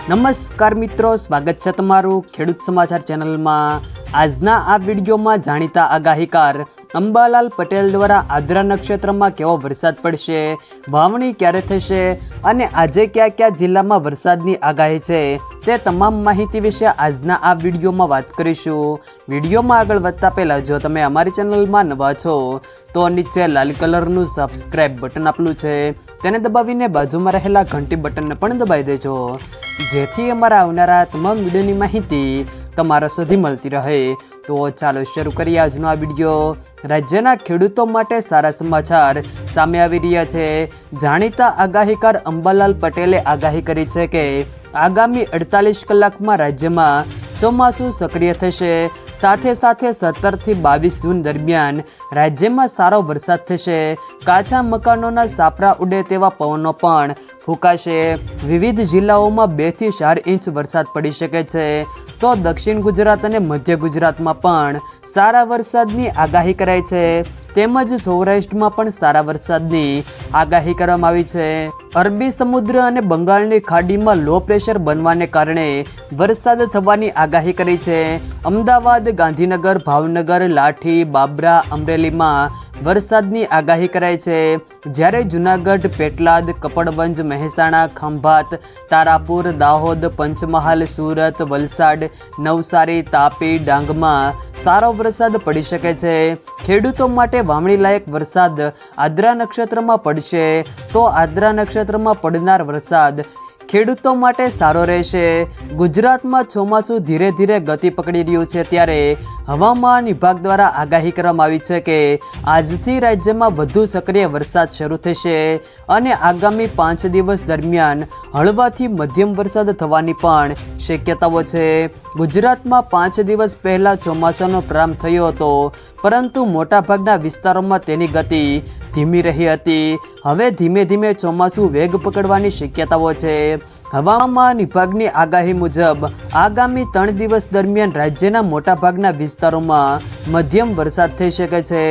નમસ્કાર મિત્રો, સ્વાગત છે તમારું ખેડૂત સમાચાર ચેનલમાં। આજના આ વિડીયોમાં જાણીતા આગાહીકાર અંબાલાલ પટેલ દ્વારા આદ્રા નક્ષત્રમાં કેવો વરસાદ પડશે, વાવણી ક્યારે થશે અને આજે કયા કયા જિલ્લામાં વરસાદની આગાહી છે તે તમામ માહિતી વિશે આજના આ વિડીયોમાં વાત કરીશું। વિડીયોમાં આગળ વધતા પહેલાં જો તમે અમારી ચેનલમાં નવા છો તો નીચે લાલ કલરનું સબસ્ક્રાઇબ બટન આપેલું છે તેને દબાવીને બાજુમાં રહેલા ઘંટી બટનને પણ દબાવી દેજો, જેથી અમારા આવનારા તમામ વિડીયોની માહિતી તમારા સુધી મળતી રહે। તો ચાલો શરૂ કરીએ આજનો આ વિડીયો। રાજ્યના ખેડૂતો માટે સારા સમાચાર સામે આવી રહ્યા છે। જાણીતા આગાહીકાર અંબાલાલ પટેલે આગાહી કરી છે કે આગામી 48 કલાકમાં રાજ્યમાં ચોમાસું સક્રિય થશે, સાથે સાથે 17 થી 22 જૂન દરમિયાન રાજ્યમાં સારો વરસાદ થશે। કાચા મકાનોના સાપરા ઉડે તેવા પવનો પણ ફૂંકાશે। વિવિધ જિલ્લાઓમાં 2 થી 4 ઇંચ વરસાદ પડી શકે છે, તો દક્ષિણ ગુજરાત અને મધ્ય ગુજરાતમાં પણ સારા વરસાદની આગાહી કરાઈ છે, તેમજ સૌરાષ્ટ્રમાં પણ સારા વરસાદની આગાહી કરવામાં આવી છે। અરબી સમુદ્ર અને બંગાળની ખાડીમાં લો પ્રેશર બનવાને કારણે વરસાદ થવાની આગાહી કરી છે। અમદાવાદ, ગાંધીનગર, ભાવનગર, લાઠી, બાબરા, અમરેલીમાં વરસાદની આગાહી કરાઈ છે, જ્યારે જૂનાગઢ, પેટલાદ, કપડવંજ, મહેસાણા, ખંભાત, તારાપુર, દાહોદ, પંચમહાલ, સુરત, વલસાડ, નવસારી, તાપી, ડાંગમાં સારો વરસાદ પડી શકે છે। ખેડૂતો માટે વાવણી લાયક વરસાદ આદ્રા નક્ષત્રમાં પડશે, તો આદ્રા નક્ષત્રમાં પડનાર વરસાદ ખેડૂતો માટે સારો રહેશે। ગુજરાતમાં ચોમાસું ધીરે ધીરે ગતિ પકડી રહ્યું છે, ત્યારે હવામાન વિભાગ દ્વારા આગાહી કરવામાં આવી છે કે આજથી રાજ્યમાં વધુ સક્રિય વરસાદ શરૂ થશે અને આગામી 5 દિવસ દરમિયાન હળવાથી મધ્યમ વરસાદ થવાની પણ શક્યતાઓ છે। ગુજરાતમાં 5 દિવસ પહેલાં ચોમાસાનો પ્રારંભ થયો હતો, પરંતુ મોટાભાગના વિસ્તારોમાં તેની ગતિ ધીમી રહી હતી। હવે ધીમે ધીમે ચોમાસું વેગ પકડવાની શક્યતાઓ છે। હવામાન વિભાગની આગાહી મુજબ આગામી 3 દિવસ દરમિયાન રાજ્યના મોટાભાગના વિસ્તારોમાં મધ્યમ વરસાદ થઈ શકે છે।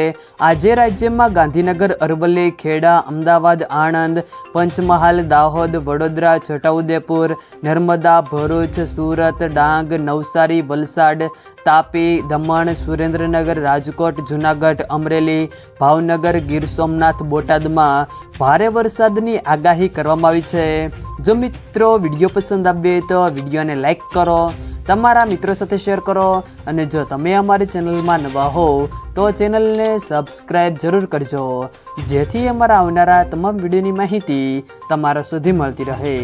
આજે રાજ્યમાં ગાંધીનગર, અરવલ્લી, ખેડા, અમદાવાદ, આણંદ, પંચમહાલ, દાહોદ, વડોદરા, છોટાઉદેપુર, નર્મદા, ભરૂચ, સુરત, ડાંગ, નવસારી, વલસાડ, તાપી, દમણ, સુરેન્દ્રનગર, રાજકોટ, જૂનાગઢ, અમરેલી, ભાવનગર, ગીર સોમનાથ, બોટાદમાં ભારે વરસાદની આગાહી કરવામાં આવી છે। જો મિત્રો વિડીયો પસંદ આવે તો વિડીયોને લાઈક કરો, તમારા મિત્રો સાથે શેર કરો અને જો તમે અમારી ચેનલમાં નવા હો તો ચેનલને સબસ્ક્રાઈબ જરૂર કરજો, જેથી અમારા આવનારા તમામ વિડીયોની માહિતી તમારા સુધી મળતી રહે।